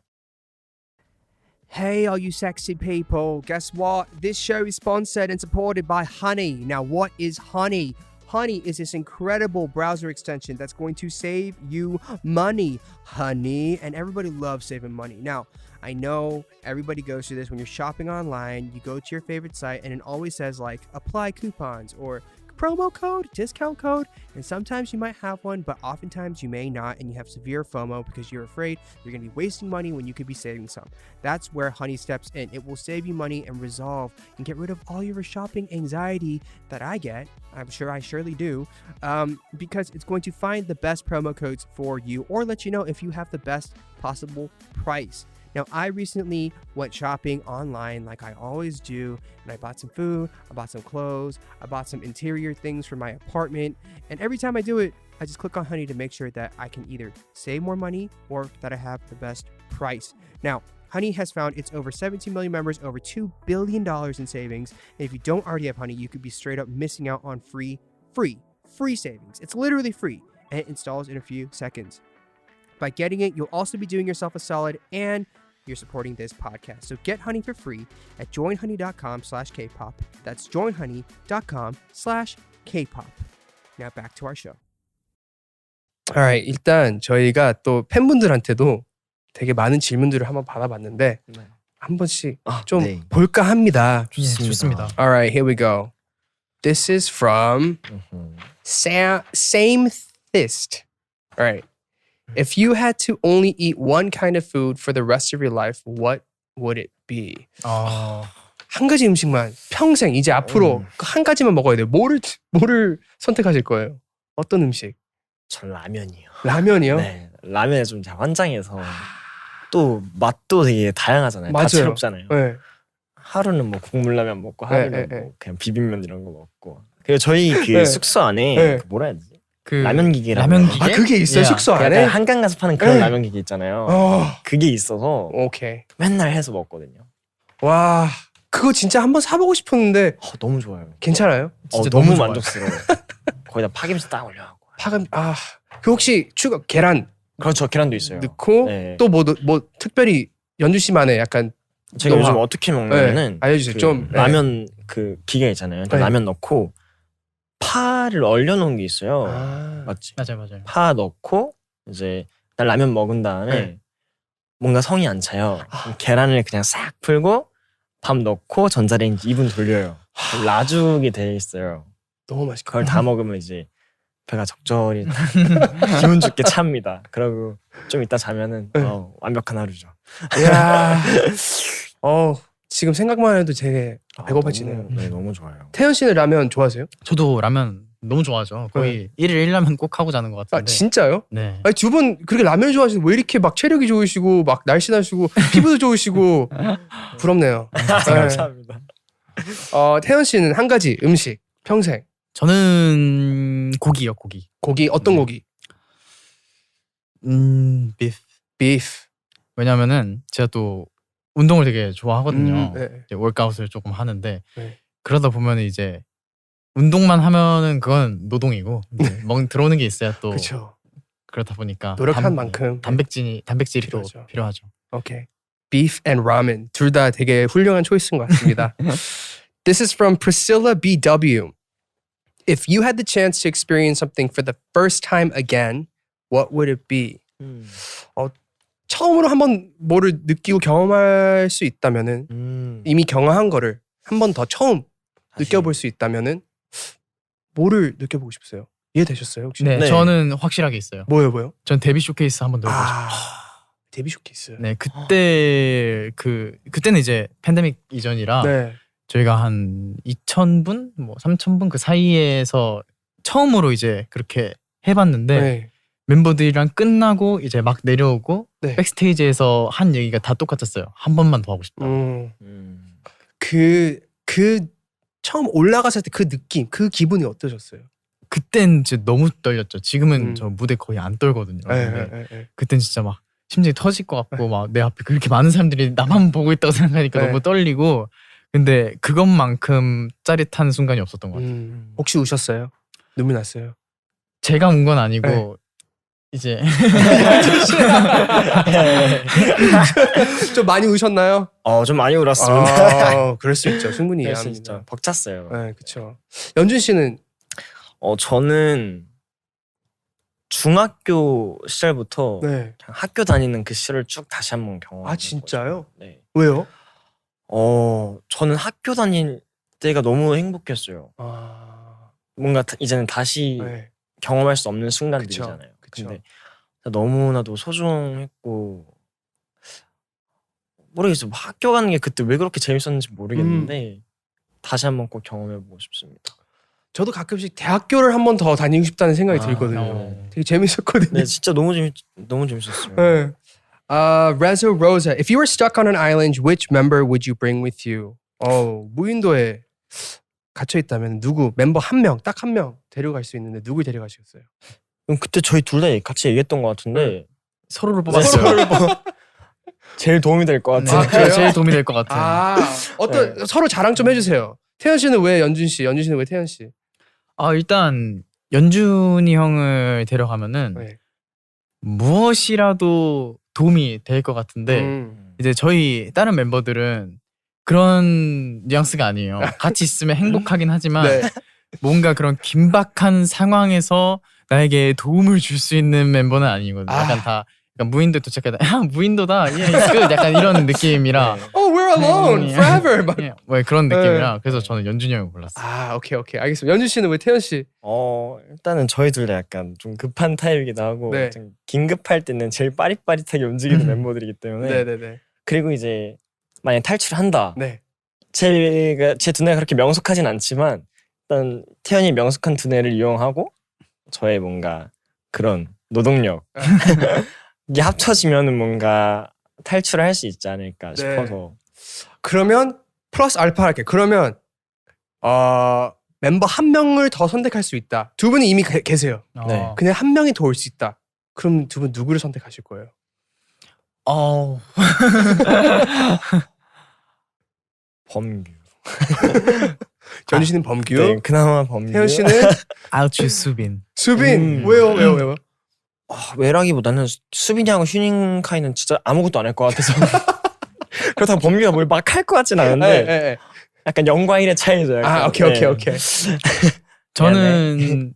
Hey, all you sexy people. Guess what? This show is sponsored and supported by Honey. Now, what is Honey? Honey is this incredible browser extension that's going to save you money. Honey. And everybody loves saving money. Now, I know everybody goes through this when you're shopping online. You go to your favorite site and it always says like apply coupons or promo code, discount code, and sometimes you might have one, but oftentimes you may not, and you have severe FOMO because you're afraid you're going to be wasting money when you could be saving some. That's where Honey steps in. It will save you money and resolve and get rid of all your shopping anxiety that I get. I'm sure I surely do, because it's going to find the best promo codes for you or let you know if you have the best possible price. Now, I recently went shopping online like I always do, and I bought some food, I bought some clothes, I bought some interior things for my apartment, and every time I do it, I just click on Honey to make sure that I can either save more money or that I have the best price. Now, Honey has found its over 17 million members, over $2 billion in savings, and if you don't already have Honey, you could be straight up missing out on free savings. It's literally free, and it installs in a few seconds. By getting it, you'll also be doing yourself a solid and you're supporting this podcast. So get Honey for free at joinhoney.com/Kpop. That's joinhoney.com/Kpop. Now back to our show. Alright, 일단 저희가 또 팬분들한테도 되게 많은 질문들을 한번 받아봤는데 네. 한 번씩 아, 좀 네. 볼까 합니다. 좋습니다. Alright, here we go. This is from Same Thist. Alright. If you had to only eat one kind of food for the rest of your life, what would it be? 한 가지 음식만 평생 이제 앞으로 한 가지만 먹어야 돼요. 뭐를 선택하실 거예요? 어떤 음식? 전 라면이요. 라면이요? 네, 라면에 좀 잘 환장해서 또 맛도 되게 다양하잖아요. 맞아요. 다채롭잖아요. 네. 하루는 뭐 국물라면 먹고 하루는 네. 뭐 그냥 비빔면 이런 거 먹고. 그리고 저희 그 네. 숙소 안에 네. 그 뭐라 해야 되지? 그 라면 기계라고. 라면 기계? 아 그게 있어요 야. 숙소 약간 안에? 한강 가서 파는 그런 네. 라면 기계 있잖아요. 그게 있어서 오케이. 맨날 해서 먹거든요. 와 그거 진짜 한번 사보고 싶었는데 너무 좋아요. 괜찮아요? 진짜 너무 너무 좋아요. 만족스러워요. 거기다 파김치 딱 올려갖고. 파감 그 혹시 추가 계란 그렇죠. 계란도 있어요. 넣고 네. 또 뭐 특별히 연주 씨만의 약간 제가 노하우. 요즘 어떻게 먹냐면은 네, 알려주세요. 그 좀, 네. 라면 그 기계 있잖아요. 네. 라면 넣고 파를 얼려놓은 게 있어요. 아, 맞지? 맞아요. 파 넣고 이제 난 라면 먹은 다음에 네. 뭔가 성이 안 차요. 그럼 계란을 그냥 싹 풀고 밥 넣고 전자레인지 2분 돌려요. 라죽이 돼 있어요. 너무 맛있겠다. 그걸 다 먹으면 이제 배가 적절히 기분 좋게 찹니다. 그러고 좀 이따 자면은 네. 완벽한 하루죠. 이야, 지금 생각만 해도 되게 배고파지네요. 너무 좋아요. 태연 씨는 라면 좋아하세요? 저도 라면 너무 좋아하죠. 거의 1일 1라면 꼭 하고 자는 것 아 같은데. 진짜요? 네. 아니 두 분 그렇게 라면 좋아하시는데 왜 이렇게 막 체력이 좋으시고 막 날씬하시고 피부도 좋으시고 부럽네요. 네. 감사합니다. 태연 씨는 한 가지 음식 평생 저는 고기요, 고기. 고기 어떤 네. 고기? 비프. 비프. 왜냐면은 제가 또 운동을 되게 좋아하거든요. 네. 이제 월크아웃을 조금 하는데 네. 그러다 보면 이제 운동만 하면은 그건 노동이고 이제 들어오는 게 있어야 또 그렇죠. 그렇다 보니까 노력한 만큼 단백질이 또 필요하죠. 필요하죠. 오케이. Beef and ramen 둘 다 되게 훌륭한 초이스인 것 같습니다. This is from Priscilla BW. If you had the chance to experience something for the first time again, what would it be? 처음으로 한번 뭐를 느끼고 경험할 수 있다면은 이미 경험한 거를 한 번 더 처음 느껴볼 수 있다면은 뭐를 느껴보고 싶으세요? 이해되셨어요 혹시? 네, 네. 저는 확실하게 있어요. 뭐요? 전 데뷔 쇼케이스 한번 넣어보고 싶어요. 데뷔 쇼케이스. 네, 그때는 이제 팬데믹 이전이라 네. 저희가 한 2,000분, 뭐 3,000분 그 사이에서 처음으로 이제 그렇게 해봤는데 네. 멤버들이랑 끝나고 이제 막 내려오고 네. 백스테이지에서 한 얘기가 다 똑같았어요. 한 번만 더 하고 싶다. 그 처음 올라갔을 때 그 느낌, 그 기분이 어떠셨어요? 그땐 진짜 너무 떨렸죠. 지금은 저 무대 거의 안 떨거든요. 근데 네. 그땐 진짜 막 심장이 터질 것 같고 막 내 앞에 그렇게 많은 사람들이 나만 보고 있다고 생각하니까 네. 너무 떨리고 근데 그것만큼 짜릿한 순간이 없었던 것 같아요. 혹시 우셨어요? 눈물 났어요? 제가 운 건 아니고 네. 이제 좀 많이 우셨나요? 좀 많이 울었습니다. 그럴 수 있죠. 충분히 그래서 이해합니다. 진짜 벅찼어요. 네, 그렇죠. 연준 씨는 저는 중학교 시절부터 네. 그냥 학교 다니는 그 시절을 쭉 다시 한번 경험해. 아 진짜요? 네. 왜요? 저는 학교 다닐 때가 너무 행복했어요. 뭔가 이제는 다시 네. 경험할 수 없는 순간들이잖아요. 그쵸. 근데 너무나도 소중했고 모르겠어요. 뭐 학교 가는 게 그때 왜 그렇게 재밌었는지 모르겠는데 다시 한번 꼭 경험해보고 싶습니다. 저도 가끔씩 대학교를 한 번 더 다니고 싶다는 생각이 들거든요. 되게 재밌었거든요. 네, 진짜 너무 재밌었어요. 네. Rezo Rosa, if you were stuck on an island, which member would you bring with you? 무인도에 갇혀 있다면 누구 멤버 한 명, 딱 한 명 데려갈 수 있는데 누굴 데려가시겠어요? 그럼 그때 저희 둘 다 같이 얘기했던 것 같은데 서로를 뽑았어요. 제일 도움이 될 것 네, 같아요. 제가 제일 도움이 될 것 같아요. 서로 자랑 좀 해주세요. 태연 씨는 왜 연준 씨, 연준 씨는 왜 태연 씨? 일단 연준이 형을 데려가면은 네. 무엇이라도 도움이 될 것 같은데 이제 저희 다른 멤버들은 그런 뉘앙스가 아니에요. 같이 있으면 행복하긴 하지만 네. 뭔가 그런 긴박한 상황에서 나에게 도움을 줄 수 있는 멤버는 아니거든요. 약간 다 그러니까 무인도 도착하다 무인도다 예 끝 약간 이런 느낌이라 Oh, we're alone forever. 막. 예, 뭐 그런 느낌이라 그래서 저는 연준이 형을 골랐어요. 아, 오케이, 오케이. 알겠습니다. 연준 씨는 왜 태연 씨? 일단은 저희 둘 다 약간 좀 급한 타입이기도 하고 네. 좀 긴급할 때는 제일 빠릿빠릿하게 움직이는 멤버들이기 때문에 네네네. 그리고 이제 만약 탈출을 한다. 네. 제 두뇌가 그렇게 명석하진 않지만 일단 태연이 명석한 두뇌를 이용하고 저의 뭔가 그런 노동력 이게 합쳐지면은 뭔가 탈출을 할 수 있지 않을까 네. 싶어서 그러면 플러스 알파 할게. 그러면 멤버 한 명을 더 선택할 수 있다. 두 분이 이미 계세요. 네. 근데 한 명이 더 올 수 있다. 그럼 두 분 누구를 선택하실 거예요? 범규. 전준 씨는 범규, 네, 그나마 범규. 태연 씨는 아우치 수빈. 수빈. 왜요? 왜라기보다는 수빈이하고 휴닝카이는 진짜 아무것도 안 할 것 같아서 그렇다고 범규가 뭘 막 할 것 같진 않은데 네. 약간 0과 1의 차이죠. 약간. 아, 오케이. 저는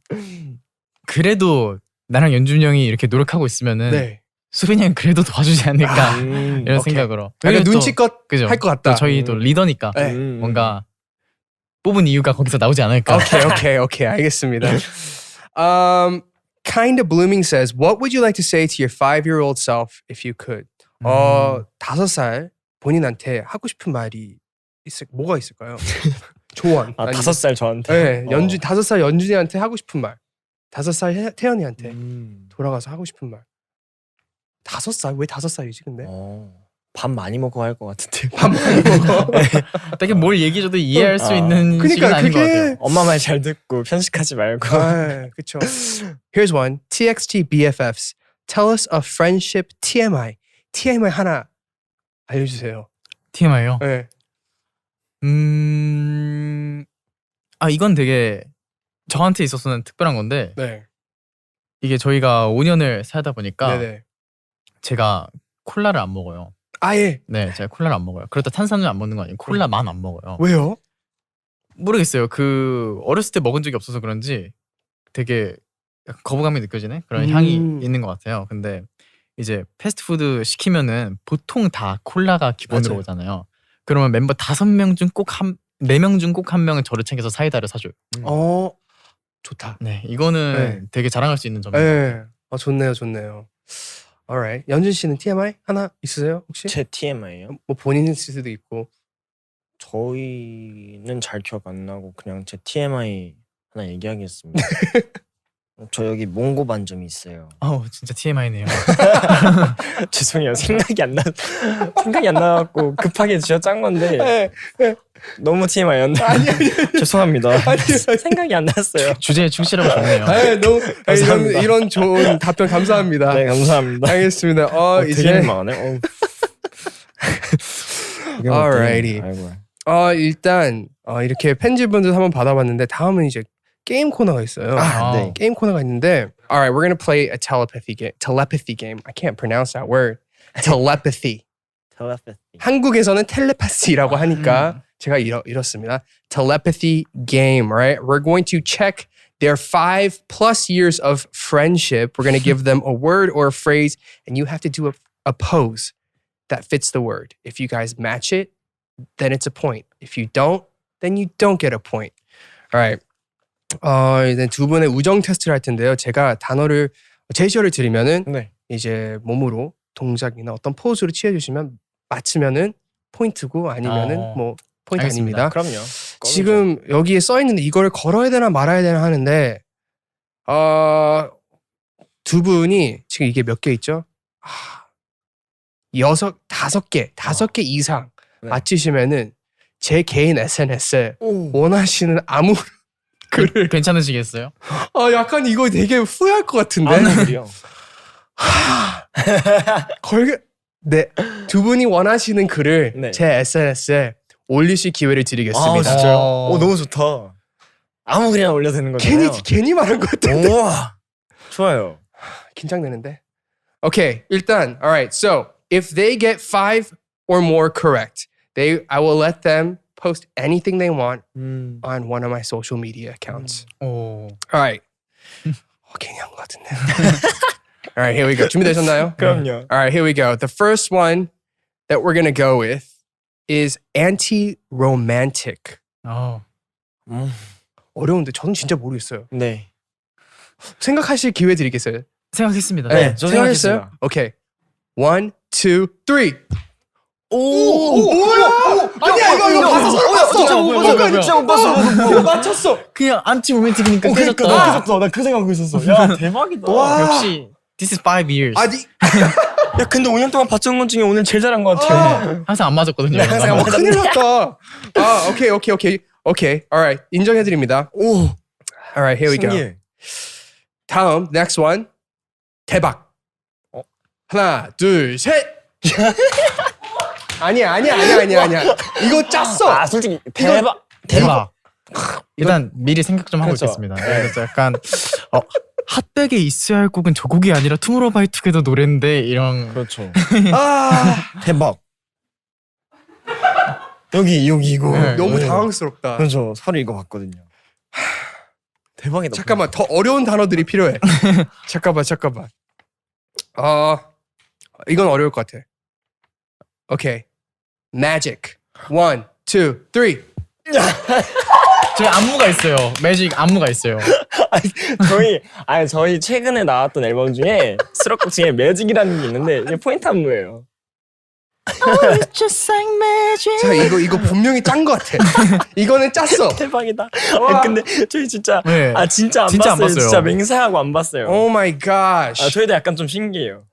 그래도 나랑 연준이 형이 이렇게 노력하고 있으면은 네. 수빈이 형 그래도 도와주지 않을까 이런 오케이. 생각으로. 약간 그리고 또 눈치껏 그죠? 할 것 같다. 또 저희도 리더니까 네. 뭔가 뽑은 이유가 거기서 나오지 않을까. 오케이. 알겠습니다. Kind of Blooming says, what would you like to say to your 5-year-old self if you could? 5살 본인한테 하고 싶은 말이 뭐가 있을까요? 조언. 아, 아니면- 5살 저한테. 네, 5살 연준이한테 하고 싶은 말. 5살 태연이한테 음. 돌아가서 하고 싶은 말. 5살? 왜 5살이지 근데? 밥 많이 먹고 할 것 같은데. 밥 많이 먹어. 되게 뭘 얘기해줘도 이해할 수 아. 있는 그러니까 시기는 아닌 것 그게- 같아요. 엄마 말 잘 듣고 편식하지 말고. 그쵸. Here's one. TXT BFFs. Tell us a friendship TMI. TMI 하나 알려주세요. TMI요. 네. 이건 되게 저한테 있어서는 특별한 건데 네. 이게 저희가 5년을 살다 보니까 네네. 제가 콜라를 안 먹어요. 아예. 네, 제가 콜라를 안 먹어요. 그렇다 탄산을 안 먹는 거 아니고 콜라만 안 먹어요. 왜요? 모르겠어요. 그 어렸을 때 먹은 적이 없어서 그런지 되게 약간 거부감이 느껴지는 그런 향이 있는 것 같아요. 근데 이제 패스트푸드 시키면은 보통 다 콜라가 기본으로 맞아요. 오잖아요. 그러면 멤버 5명 중 꼭 4명 중 꼭 한 명은 저를 챙겨서 사이다를 사줘요. 좋다. 네, 이거는 네. 되게 자랑할 수 있는 점이에요. 네. 좋네요. Alright. 연준 씨는 TMI 하나 있으세요 혹시? 제 TMI요? 뭐 본인 쓸 수도 있고. 저희는 잘 기억 안 나고 그냥 제 TMI 하나 얘기하겠습니다. 저 여기 몽고 반점이 있어요. 진짜 TMI네요. 죄송해요. 생각이 안 나갖고 급하게 쥐어짠 건데 너무 TMI였네. 아니. 죄송합니다. 아니. 생각이 안 났어요. 주제에 충실하고 좋네요. 너무 감사합니다. 이런 좋은 답변 감사합니다. 네, 감사합니다. 알겠습니다. 되게 이제 민망하네. Alrighty. 아이고. 일단 이렇게 편지분들 한번 받아봤는데 다음은 이제 게임 코너가 있어요. 네. 게임 코너가 있는데 Alright, we're gonna play a telepathy game. I can't pronounce that word. Telepathy. 한국에서는 텔레파시라고 하니까 제가 이렇습니다. Telepathy game, right? We're going to check their 5+ years of friendship. We're going to give them a word or a phrase, and you have to do a pose that fits the word. If you guys match it, then it's a point. If you don't, then you don't get a point. All right. 이제 두 분의 우정 테스트를 할 텐데요. 제가 제시어를 드리면은 네. 이제 몸으로 동작이나 어떤 포즈를 취해주시면 맞추면은 포인트고 아니면은 뭐 포인트 알겠습니다. 아닙니다. 그럼요. 지금 여기에 써 있는데 이걸 걸어야 되나 말아야 되나 하는데 두 분이 지금 이게 몇 개 있죠? 5개 이상 네. 맞히시면은 제 개인 SNS에 원하시는 아무 글을 괜찮으시겠어요? 약간 이거 되게 후회할 것 같은데. 아무리요. 네, 두 분이 원하시는 글을 네. 제 SNS에 올리실 기회를 드리겠습니다. 진짜요? 너무 좋다. 아무 글이나 올려도 되는 거잖아요. 괜히 말한 것 같은데. 우와. 좋아요. 긴장되는데. Okay, 일단, alright. So if they get 5 or more correct, I will let them post anything they want on one of my social media accounts. Alright. 괜히 한 것 같은데. All right, here we go. 준비되셨나요? 그럼요. All right, here we go. The first one that we're gonna go with is anti-romantic. 어려운데 저는 진짜 모르겠어요. 네. 생각하실 기회 드리겠어요. 생각했습니다. 네, 저 생각했어요. 오케이. 1, 2, 3. 뭐야? 아니야 이거 봤어. 진짜 못 봤어. 이거 맞췄어. 그냥 안티 로맨틱이니까 그러니까 나 그 생각하고 있었어. 야 대박이다. 와. 역시 This is 5 years. 아니 야 근데 5년 동안 봤던 것 중에 오늘 제일 잘한 것 같아요. 항상 안 맞았거든요. 항상 큰일 났다. 오케이. Alright. 인정해 드립니다. 오. Alright, here we go. 신기해. 다음 next one. 대박. 하나, 둘, 셋. 아니야. 이거 짰어. 아 솔직히 대박. 일단 미리 생각 좀 하고 그렇죠. 있겠습니다. 그래서 약간 핫백에 있어야 할 곡은 저 곡이 아니라 투모로우바이투게더 노래인데 이런. 그렇죠. 아, 대박. 여기 이거. 네. 너무 당황스럽다. 그렇죠. 서로 이거 봤거든요. 대박이다. 잠깐만, 더 어려운 단어들이 필요해. 잠깐만. 이건 어려울 것 같아. 오케이. Magic. 1, 2, 3. 저희 안무가 있어요. 매직 안무가 있어요. 저희 최근에 나왔던 앨범 중에 수록곡 중에 매직이라는 게 있는데 이게 포인트 안무예요. 자, 이거 분명히 짠 것 같아. 이거는 짰어. 대박이다. 근데 저희 진짜 네. 진짜 안 진짜 안 봤어요. 봤어요. 진짜 맹세하고 안 봤어요. Oh my gosh. 저희도 약간 좀 신기해요.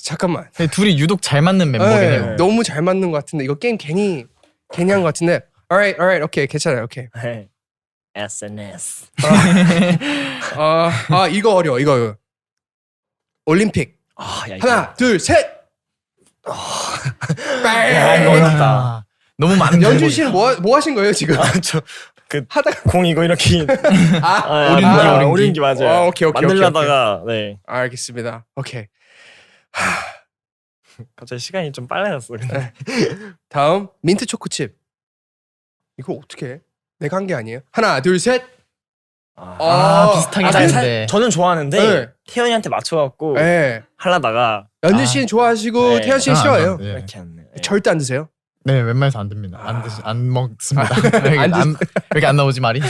잠깐만. 근데 둘이 유독 잘 맞는 멤버네요. 네, 너무 잘 맞는 것 같은데 이거 게임 괜히 한 것 같은데. Alright, 오케이, 괜찮아요, 오케이. 네. SNS. 이거 어려워, 이거. 올림픽. 하나, 둘, 셋. 야, 이거 어렵다. 너무 많은 연준 씨는 뭐 하신 거예요 지금? 하다가 공 이거 이렇게 오른기. 오른기 맞아요. 오케이. 만들려다가 네. 알겠습니다. 오케이. 갑자기 시간이 좀 빨라졌어. 근데. 다음 민트 초코칩. 이거 어떻게 해? 내가 한 게 아니에요? 하나, 둘, 셋. 비슷하게 근데 하는데. 저는 좋아하는데 네. 태연이한테 맞춰갖고 네. 하려다가 연준 씨는 좋아하시고 네. 태연 씨는 싫어해요. 네. 이렇게 했네. 절대 안 드세요. 네, 웬만해서 안 됩니다. 안 먹습니다. 여기 안 나오지 말이.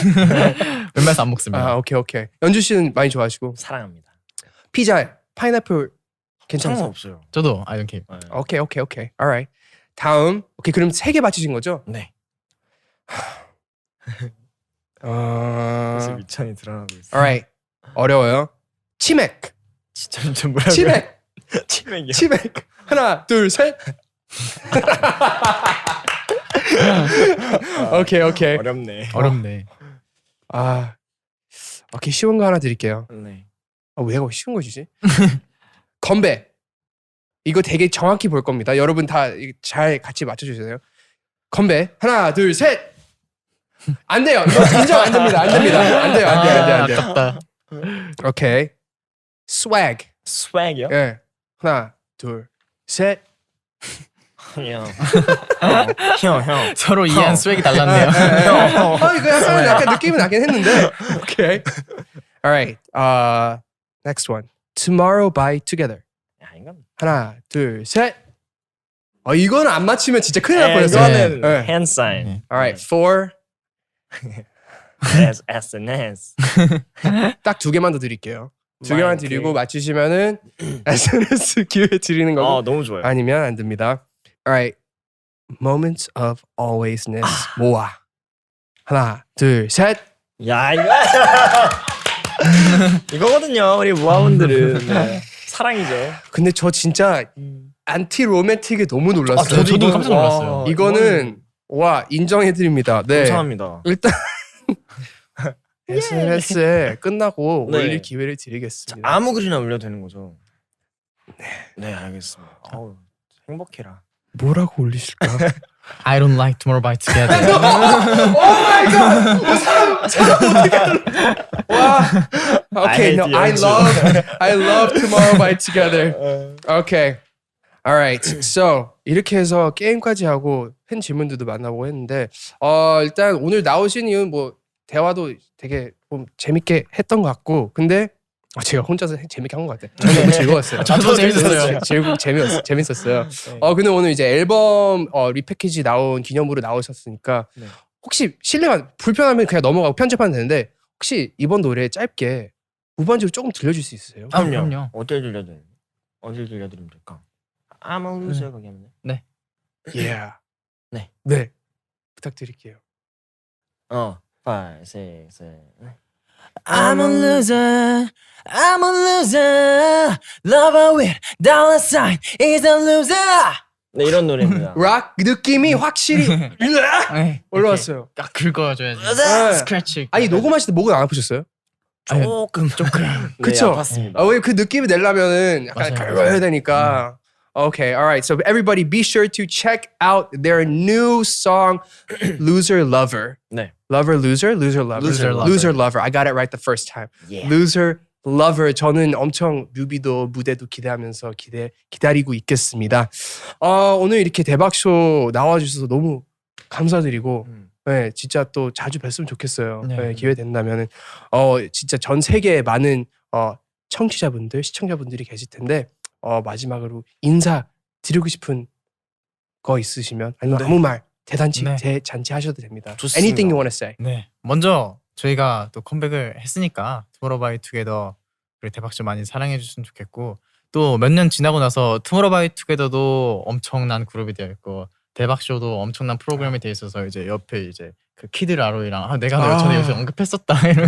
웬만해서 안 먹습니다. 오케이. 연준 씨는 많이 좋아하시고 사랑합니다. 피자에 파인애플 괜찮아요? 상관없어요. 저도 I don't care. 오케이. Alright. 다음. 오케이, 그럼 3개 맞히신 거죠? 네. 그래서 미천이 드러나고 있어. Alright. 어려워요. 치맥. 진짜 뭐라고? 치맥이요. 치맥. 하나, 둘, 셋. 오케이. 어렵네. 어렵네. 오케이, 쉬운 거 하나 드릴게요. 네. 왜 쉬운 거 주지? 건배. 이거 되게 정확히 볼 겁니다. 여러분 다 잘 같이 맞춰주세요. 건배. 하나, 둘, 셋. 안 돼요. 이거 인정 안 됩니다. 안 돼요. 아깝다. 오케이. swag. 스웩이요? 예. 하나, 둘, 셋. 형. 서로 이해한 스웩이 달랐네요. 이거 약간 느낌이 나긴 했는데. 오케이. Alright. Next one. Tomorrow by Together. 야 이건. 하나, 둘, 셋. 이거는 안 맞히면 진짜 큰일 날 뻔했어요. 이거는 네. hand sign. Alright. 4. SNS. 딱 2개만 더 드릴게요. 2개만 드리고 맞추시면은 SNS 기회 드리는 거고. 너무 좋아요. 아니면 안 됩니다. Alright. Moments of alwaysness. 모아. 하나, 둘, 셋. 야 이거 이거거든요. 우리 모아분들은 네. 사랑이죠. 근데 저 진짜 안티 로맨틱에 너무 놀랐어요. 저도 깜짝 놀랐어요. 이거는 와 인정해 드립니다. 네. 감사합니다. 일단 SNS에 끝나고 네. 올릴 기회를 드리겠습니다. 아무 글이나 올려도 되는 거죠. 네 알겠습니다. 행복해라. 뭐라고 올리실까? I don't like tomorrow by together. Oh my god! 사람 어떻게 와. Okay, no, I love Tomorrow by Together. Okay. Alright. So 이렇게 해서 게임까지 하고 팬 질문들도 만나보고 했는데 일단 오늘 나오신 이유는 뭐 대화도 되게 좀 재밌게 했던 것 같고 근데 제가 혼자서 재밌게 한 것 같아요. 저는 너무 즐거웠어요. 저도 재밌었어요. 재밌었어요. 네. 근데 오늘 이제 앨범 리패키지 나온 기념으로 나오셨으니까 네. 혹시 실례가 불편하면 그냥 넘어가고 편집하면 되는데 혹시 이번 노래 짧게 무반주로 조금 들려줄 수 있으세요? 그럼요. 어딜 들려드리면 될까? I'm a loser 거기 하면 돼. Yeah. 네. 부탁드릴게요. 5, 6, 7. I'm a loser. I'm a loser. Lover with dollar sign is a loser. 네, 이런 노래입니다. 락 느낌이 확실히 올라왔어요. 딱 긁어줘야지. 네. 스크래치. 아니 녹음하실 때 목은 안 아프셨어요? 조금. 그쵸? 네, 아팠습니다. 왜 그 느낌이 내려면은 약간 맞아요. 긁어야 되니까. Okay, all right. So everybody, be sure to check out their new song, "Loser Lover." 네. Lover, loser, loser, lover, Loser, lover. loser, lover. I got it right the first time. Yeah. Loser, lover. 저는 엄청 뮤비도 무대도 기대하면서 기다리고 있겠습니다. 오늘 이렇게 대박쇼 나와주셔서 너무 감사드리고. 네, 진짜 또 자주 뵀으면 좋겠어요. 네. 네, 기회 된다면은 진짜 전 세계에 많은 청취자분들, 시청자분들이 계실 텐데 마지막으로 인사 드리고 싶은 거 있으시면 아니면 네. 아무 말 대잔치 네. 하셔도 됩니다. 좋습니다. Anything you want to say. 네. 먼저 저희가 또 컴백을 했으니까 투모로우바이투게더 그리고 대박쇼 많이 사랑해 주셨으면 좋겠고 또 몇 년 지나고 나서 투모로우바이투게더도 엄청난 그룹이 되어 있고 대박쇼도 엄청난 프로그램이 돼 있어서 이제 옆에 이제 그 키드 라로이랑 내가 전에 요새 언급했었다 이런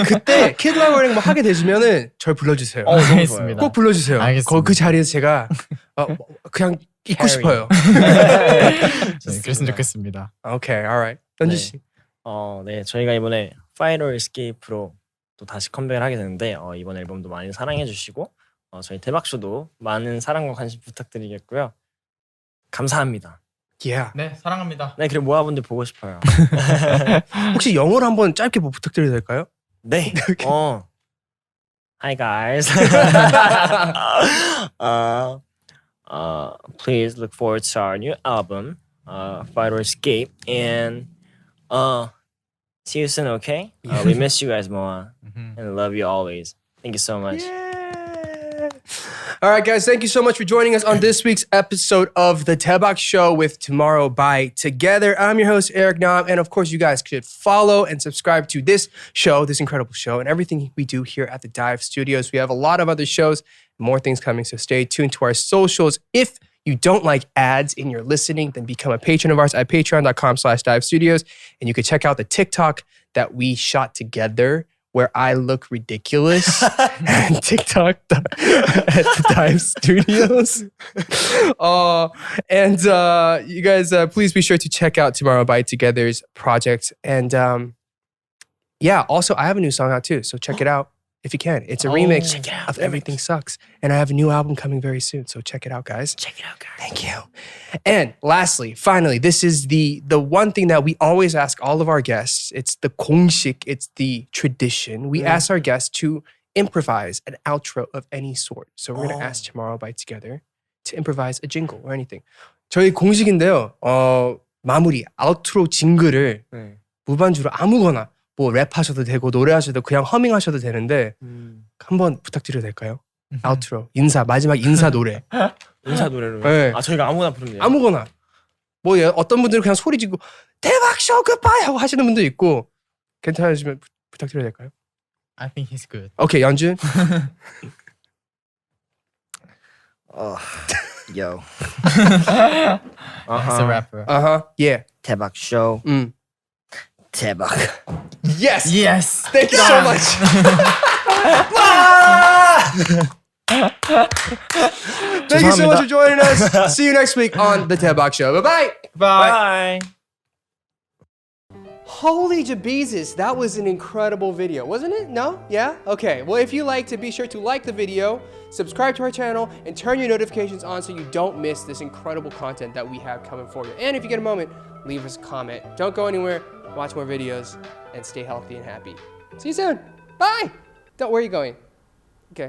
그때 키드라고랑 뭐 하게 되시면은 절 불러주세요. 너무 좋아요. 알겠습니다. 꼭 불러주세요. 알겠습니다. 그 자리에서 제가 그냥 있고 Harry. 싶어요. 네, 그랬으면 좋겠습니다. Okay, all right. 연주 네. 씨. 네, 저희가 이번에 Fight or Escape로 또 다시 컴백을 하게 되는데 이번 앨범도 많이 사랑해 주시고 저희 대박쇼도 많은 사랑과 관심 부탁드리겠고요. 감사합니다. Yeah. 네, 사랑합니다. 네, 그리고 모아분들 보고 싶어요. 혹시 영어로 한번 짧게 뭐 부탁드려도 될까요? 네. Hi guys. Please look forward to our new album, Fight or Escape, and see you soon. Okay? We miss you guys, Moa, and love you always. Thank you so much. All right, guys, thank you so much for joining us on this week's episode of The Taebak Show with Tomorrow by Together. I'm your host, Eric Nam, and of course, you guys should follow and subscribe to this show, this incredible show, and everything we do here at the Dive Studios. We have a lot of other shows, more things coming, so stay tuned to our socials. If you don't like ads in your listening, then become a patron of ours at patreon.com/Dive Studios, and you can check out the TikTok that we shot together where I look ridiculous and TikTok at the Dive Studios. You guys, please be sure to check out Tomorrow by Together's project. And also, I have a new song out too, so check it out if you can. It's a remix Check it out, of Everything Sucks. And I have a new album coming very soon, so check it out, guys. Check it out, guys. Thank you. And lastly, finally, this is the one thing that we always ask all of our guests. It's the 공식, it's the tradition. We ask our guests to improvise an outro of any sort. So we're going to ask Tomorrow by Together to improvise a jingle or anything. 저희 공식인데요. 마무리, 아우트로 징글을 네. 무반주로 아무거나 뭐 랩하셔도 되고 노래하셔도 되고 그냥 허밍하셔도 되는데 한번 부탁드려도 될까요? 아우트로, 인사, 마지막 인사 노래. 인사 노래로. 네. 저희가 아무나 부르면 돼요. 아무거나. 뭐 어떤 분들은 그냥 소리 지르고 대박쇼 굿바이 하고 하시는 분도 있고 괜찮으시면 부탁드려도 될까요? I think he's good. 오케이, 연준. Yo. He's a rapper. Yeah. 대박 쇼. 대박. Yes. Yes. Thank you so much. Thank you so much for joining us. See you next week on The Taebak Show. Bye-bye. Bye. Holy Jabezus, that was an incredible video, wasn't it? No? Yeah? Okay. Well, if you liked it, be sure to like the video, subscribe to our channel, and turn your notifications on so you don't miss this incredible content that we have coming for you. And if you get a moment, leave us a comment. Don't go anywhere. Watch more videos and stay healthy and happy. See you soon. Bye. Where are you going? Okay.